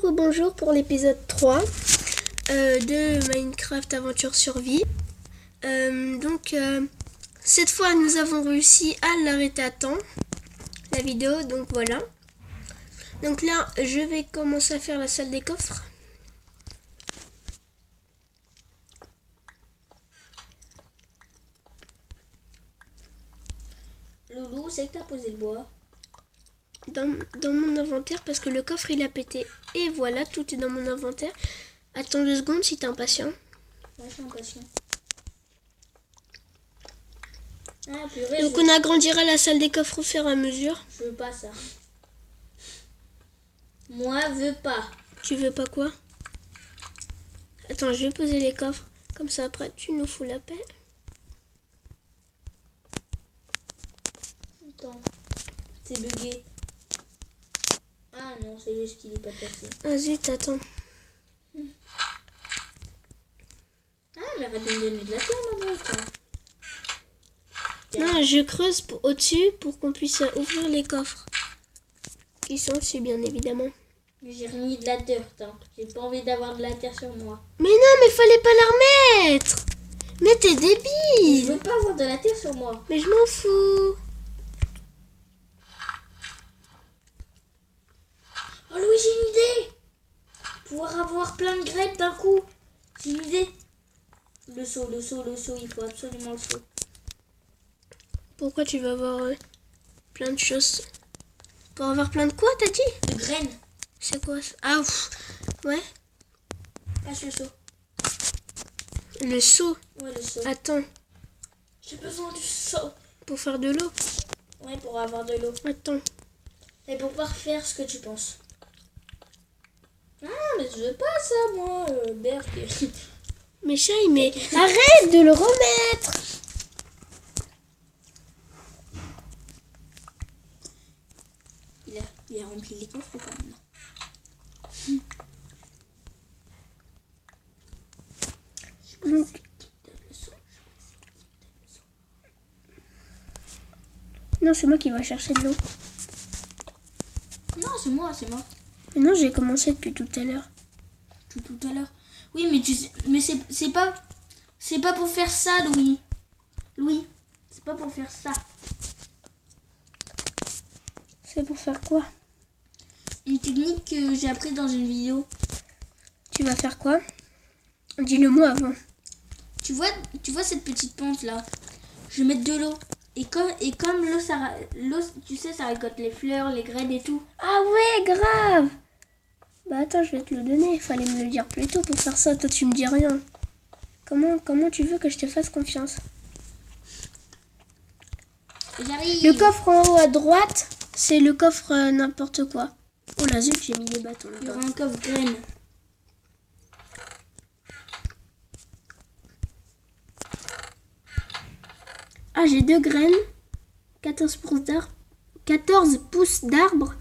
rebonjour pour l'épisode 3 de Minecraft Aventure Survie. Cette fois nous avons réussi à l'arrêter à temps, la vidéo, donc voilà. Donc là je vais commencer à faire la salle des coffres. Loulou, c'est que t'as posé le bois? Dans mon inventaire, parce que le coffre il a pété. Et voilà, tout est dans mon inventaire. Attends 2 secondes si t'es impatient. Ouais, je suis impatient. Ah, purée, Donc on agrandira la salle des coffres au fur et à mesure. Je veux pas ça. Moi, veux pas. Tu veux pas quoi? Attends, je vais poser les coffres. Comme ça après tu nous fous la paix. Attends. C'est bugué. Ah non, c'est juste qu'il est pas passé. Ah zut, attends. Ah, mais arrête de me donner de la terre, maman. Non, je creuse au-dessus pour qu'on puisse ouvrir les coffres. Qui sont dessus, bien évidemment. Mais j'ai remis de la terre, attends. J'ai pas envie d'avoir de la terre sur moi. Mais non, mais fallait pas la remettre. Mais t'es Je débile. veux pas avoir de la terre sur moi. Mais je m'en fous. Oh Louis, j'ai une idée. Pouvoir avoir plein de graines d'un coup. J'ai une idée. Le seau, il faut absolument le seau. Pourquoi tu vas avoir plein de choses? Pour avoir plein de quoi, t'as dit? De graines. C'est quoi ça? Ah, ouais. Passe le seau. Le seau. Ouais, le seau. Attends, J'ai besoin du seau. pour faire de l'eau. Ouais, pour avoir de l'eau. Attends. Et pour pouvoir faire ce que tu penses. Ah, mais je veux pas ça, moi, Berk. Mais chérie, mais arrête de le remettre. Il a rempli les coffres quand même. Donc, non, c'est moi qui vais chercher de l'eau. Non, c'est moi, Mais non, j'ai commencé depuis tout à l'heure. Tout à l'heure. Oui, mais tu sais, mais c'est pas pour faire ça, Louis. Louis, c'est pas pour faire ça. C'est pour faire quoi? Une technique que j'ai appris dans une vidéo. Tu vas faire quoi? Dis-le-moi avant. Tu vois cette petite pente là. Je vais mettre de l'eau. Et comme l'eau, tu sais, ça récolte les fleurs, les graines et tout. Ah ouais, grave. Bah attends, je vais te le donner. Il fallait me le dire plus tôt pour faire ça. Toi, tu me dis rien. Comment tu veux que je te fasse confiance? J'arrive. Le coffre en haut à droite, c'est le coffre n'importe quoi. Oh la zut, j'ai mis des bâtons Il y là-bas. aura un coffre graines. Ah, j'ai 2 graines. 14 pouces d'arbre. 14 pouces d'arbre.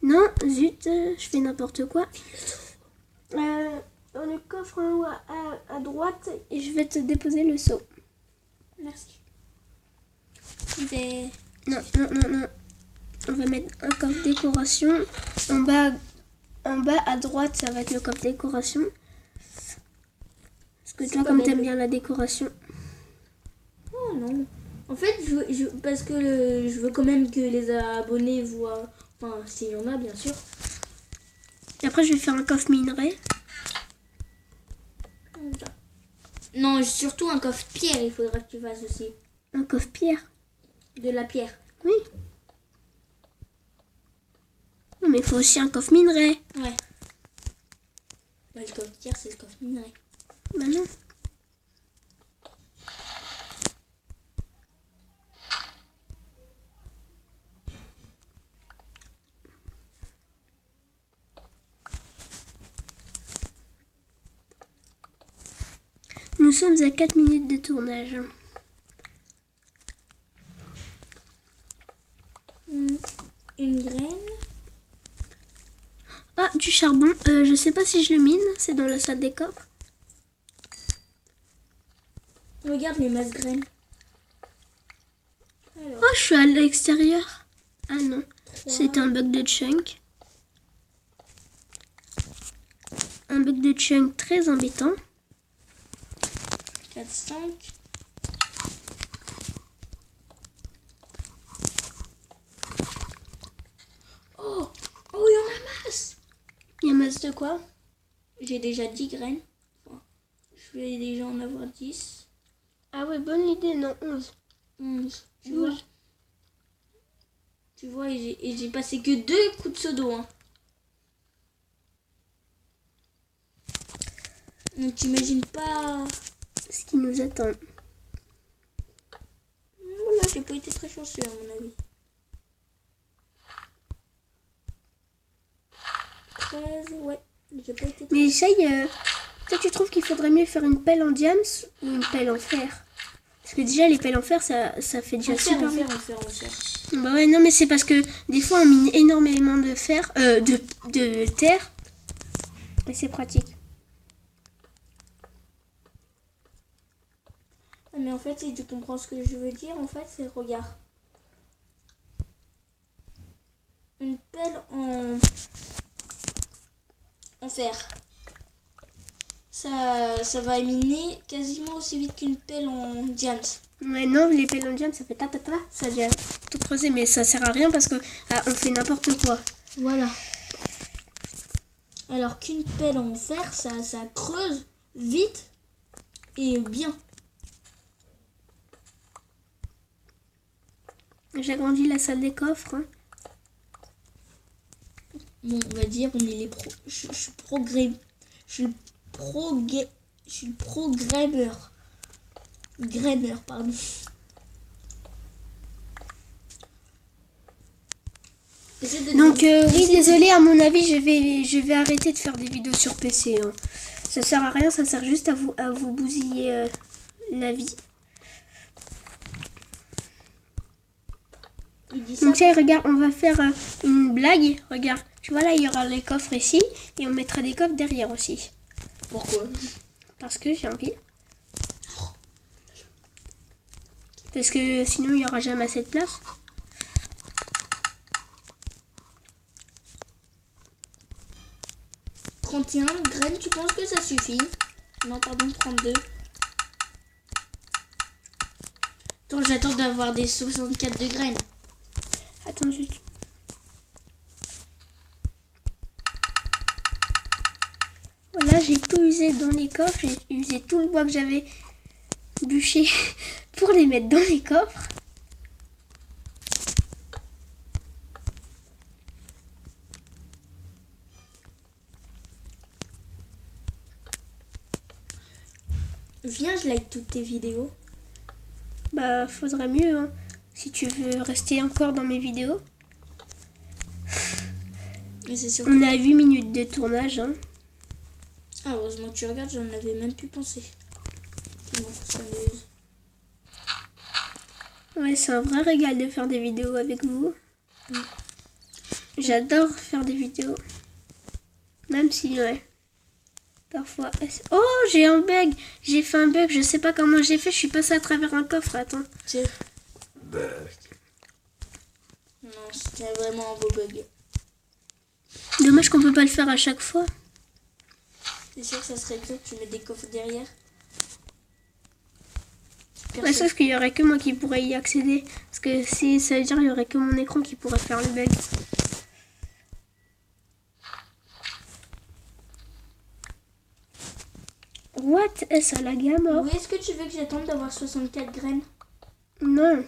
Non, zut, je fais n'importe quoi. Dans le coffre en haut à droite, et je vais te déposer le seau. Merci. Non. On va mettre un coffre décoration. En bas à droite, ça va être le coffre décoration. Parce que toi, comme t'aimes bien la décoration. Oh non. En fait, parce que je veux quand même que les abonnés voient. Enfin, s'il y en a, bien sûr. Et après, je vais faire un coffre minerai. Non, surtout un coffre pierre, il faudra que tu fasses aussi. Un coffre pierre. De la pierre. Oui. Non, mais il faut aussi un coffre minerai. Ouais. Bah, le coffre pierre, c'est le coffre minerai. Bah non. Nous sommes à 4 minutes de tournage. Une graine. Ah, du charbon. Je sais pas si je le mine. C'est dans la salle des coffres. Regarde les masses graines. Alors, Oh, je suis à l'extérieur. Ah non, c'est un bug de chunk. un bug de chunk très embêtant. 4, 5. Oh, il y en a masse. Il y a masse de quoi? J'ai déjà 10 graines. Enfin, je vais déjà en avoir 10. Ah ouais, bonne idée, non, 11. 11. Tu 12. vois? Tu vois, et j'ai passé que 2 coups de seau d'eau. Hein. Donc t'imagines pas Ce qui nous attend. Voilà, j'ai pas été très chanceux à mon avis. 13, ouais, j'ai pas été très... Mais essaye, toi tu trouves qu'il faudrait mieux faire une pelle en diams ou une pelle en fer? Parce que déjà les pelles en fer ça fait déjà super bien. en fer. Bah ouais, non mais c'est parce que des fois on mine énormément de fer, de terre. Et c'est pratique. Mais en fait, si tu comprends ce que je veux dire, en fait, c'est regarde. Une pelle en fer. Ça va miner quasiment aussi vite qu'une pelle en diams. Ouais, non, les pelles en diams ça fait ta, ça vient tout creuser, mais ça sert à rien parce que on fait n'importe quoi. Voilà. Alors qu'une pelle en fer, ça creuse vite et bien. J'agrandis la salle des coffres. Hein. Bon, on va dire, on est les pros. Je suis programmeur. Graineur, pardon. Donc oui, désolé, à mon avis, je vais arrêter de faire des vidéos sur PC. Hein. Ça sert à rien, ça sert juste à vous bousiller la vie. Donc tiens, regarde, on va faire une blague. Regarde, tu vois là, il y aura les coffres ici et on mettra des coffres derrière aussi. Pourquoi? Parce que j'ai envie. Parce que sinon, il n'y aura jamais assez de place. « 31 graines, tu penses que ça suffit? Non, pardon, 32. Attends, j'attends d'avoir des 64 de graines. Attends juste. Voilà, j'ai tout usé dans les coffres. J'ai usé tout le bois que j'avais bûché pour les mettre dans les coffres. Viens, je like toutes tes vidéos. Bah, faudrait mieux, hein, si tu veux rester encore dans mes vidéos. Mais c'est surtout... On a 8 minutes de tournage. Hein. Ah, heureusement que tu regardes, j'en avais même plus pensé. Bon, ça m'amuse. Ouais, c'est un vrai régal de faire des vidéos avec vous. J'adore faire des vidéos. Même si, ouais. Parfois... Oh, j'ai un bug. J'ai fait un bug. Je sais pas comment j'ai fait. Je suis passée à travers un coffre. Attends. Non, c'était vraiment un beau bug. Dommage qu'on peut pas le faire à chaque fois. C'est sûr que ça serait bien que tu mets des coffres derrière. Ouais, sauf qu'il y aurait que moi qui pourrais y accéder. Parce que si ça veut dire il y aurait que mon écran qui pourrait faire le bug. What? Ça lag à mort. Oui, est-ce que tu veux que j'attende d'avoir 64 graines? Non.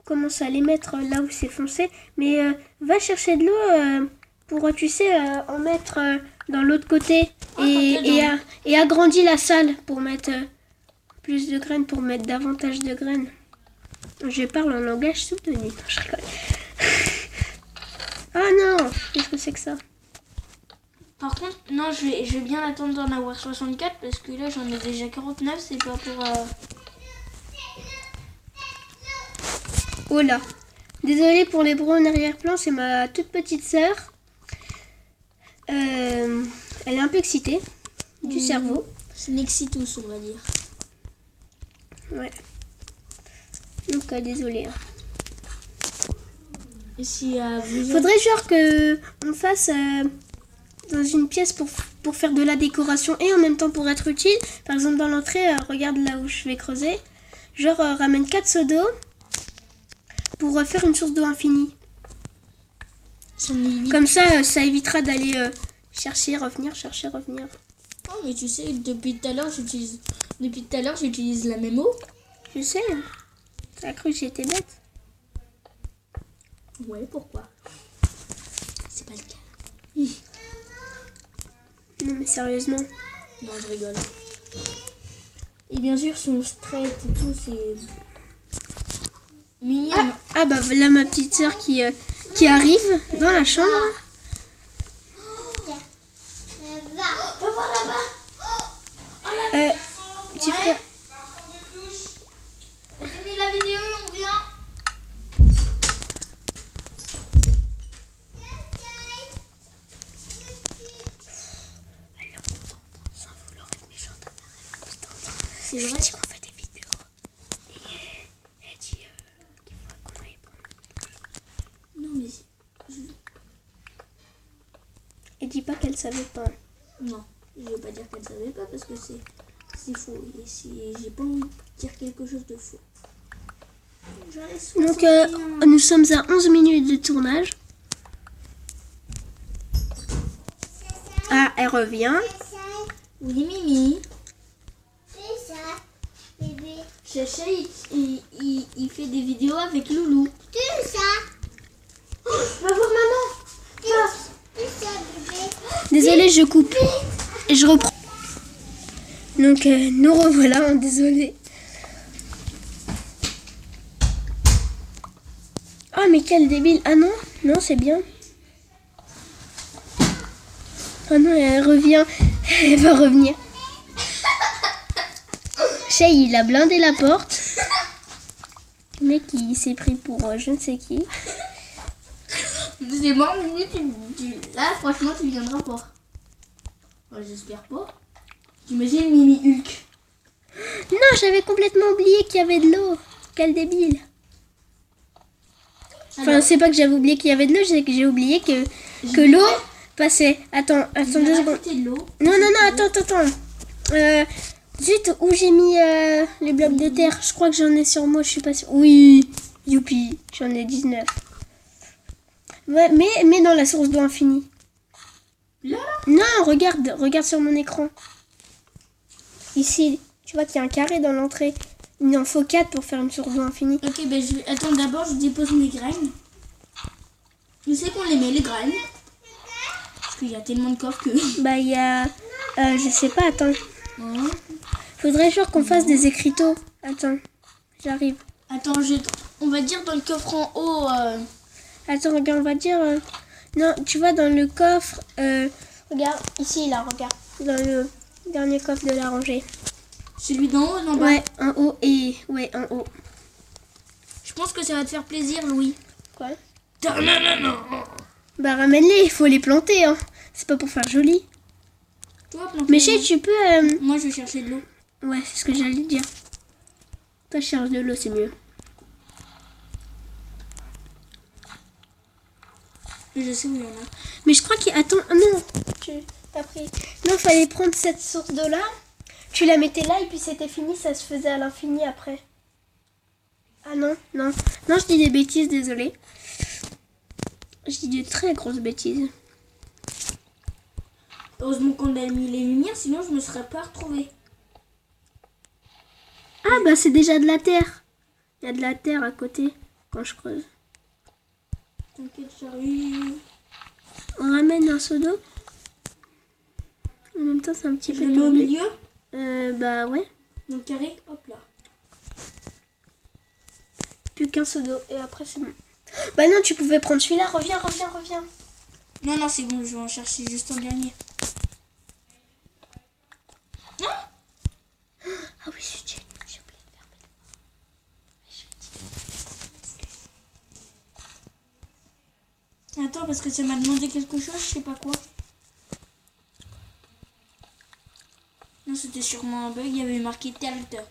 On commence à les mettre là où c'est foncé. Mais va chercher de l'eau pour, tu sais, en mettre dans l'autre côté. Et agrandis la salle pour mettre plus de graines, pour mettre davantage de graines. Je parle en langage soutenu. Non, je rigole. Ah non! Qu'est-ce que c'est que ça? Par contre, non, je vais bien attendre d'en avoir 64 parce que là j'en ai déjà 49, c'est pas pour... Oh là! Désolée pour les bruits en arrière-plan, c'est ma toute petite sœur. Elle est un peu excitée du cerveau. C'est une excitus, on va dire. Ouais. Donc désolée. Hein. Et si vous... Faudrait genre que on fasse dans une pièce pour faire de la décoration et en même temps pour être utile. Par exemple, dans l'entrée, regarde là où je vais creuser. Genre, ramène 4 seaux d'eau pour faire une source d'eau infinie. Comme ça, ça évitera d'aller chercher, revenir, chercher, revenir. Oh, mais tu sais, depuis tout à l'heure, j'utilise la même eau. Je sais. T'as cru que j'étais bête? Ouais, pourquoi? C'est pas le cas. Non, mais sérieusement. Non, je rigole. Et bien sûr, son straight et tout, c'est mignon. Ah bah voilà ma petite sœur qui arrive dans la chambre. Va voir là-bas. Petit frère. On finit la vidéo et on vient. C'est vrai. Je dis qu'on fait des vidéos. Et elle dit qu'il faut qu'on aille prendre. Non, mais Elle dit pas qu'elle savait pas. non, je vais pas dire qu'elle savait pas parce que c'est faux. Et si j'ai pas envie de dire quelque chose de faux. Donc nous sommes à 11 minutes de tournage. Ah, elle revient. Oui, Mimi. C'est ça, bébé. Chacha, il fait des vidéos avec Loulou. C'est ça. Va voir maman. C'est ça, bébé. Désolée, je coupe. Et je reprends. Donc nous revoilà, désolé. Oh mais quel débile. Ah non, non c'est bien. Ah non, elle revient. Elle va revenir. Shay, il a blindé la porte. Le mec, il s'est pris pour je ne sais qui. C'est bon, Mimi, là, franchement, tu viendras pas. Ouais, j'espère pas. T'imagines Mimi Hulk. Non, j'avais complètement oublié qu'il y avait de l'eau. Quel débile. Enfin, Alors, c'est pas que j'avais oublié qu'il y avait de l'eau, c'est que j'ai oublié que l'eau passait. Attends je 2 vais secondes. rajouter de l'eau. Non, attends. Zut, où j'ai mis les blocs de terre? Je crois que j'en ai sur moi, je suis pas sûre. Oui, youpi, j'en ai 19. Ouais, mais dans la source d'eau infinie. Là. Non, regarde sur mon écran. Ici, tu vois qu'il y a un carré dans l'entrée. Il en faut 4 pour faire une source d'eau infinie. Ok, ben attends, d'abord, je dépose mes graines. Je sais qu'on les met, les graines. Parce qu'il y a tellement de coffres que... Bah, il y a... je sais pas, attends. Hein. Faudrait genre qu'on fasse des écriteaux. Attends, j'arrive. Attends, on va dire dans le coffre en haut... Attends, regarde, on va dire... Non, tu vois, dans le coffre... regarde, ici, là, regarde. Dans le dernier coffre de la rangée. Celui d'en haut, d'en bas. Ouais, en haut et... Ouais, en haut. Je pense que ça va te faire plaisir, Louis. Quoi? Non. Bah, ramène-les, il faut les planter, hein. C'est pas pour faire joli. Toi, plante-les. Mais Chez, tu peux... Moi, je vais chercher de l'eau. Ouais, c'est ce que j'allais dire. Toi, cherche de l'eau, c'est mieux. Je sais où il y en a. Mais je crois qu'il... Attends, ah non, tu t'as pris... Non, fallait prendre cette source d'eau-là. Tu la mettais là et puis c'était fini, ça se faisait à l'infini après. Ah non, je dis des bêtises, désolé. Je dis de très grosses bêtises. Heureusement qu'on a mis les lumières, sinon je me serais pas retrouvée. Ah bah c'est déjà de la terre. Il y a de la terre à côté quand je creuse. T'inquiète, j'arrive. On ramène un seau d'eau. En même temps c'est un petit Je peu le mets au tombé. milieu, Bah ouais. dans le carré, hop là. Plus qu'un seau d'eau et après c'est bon. Bah non, tu pouvais prendre celui-là. Reviens. Non, c'est bon, je vais en chercher juste un dernier. Ah oui, j'ai oublié de fermer. Attends, parce que ça m'a demandé quelque chose, je sais pas quoi. Non, c'était sûrement un bug, il y avait marqué Terminator.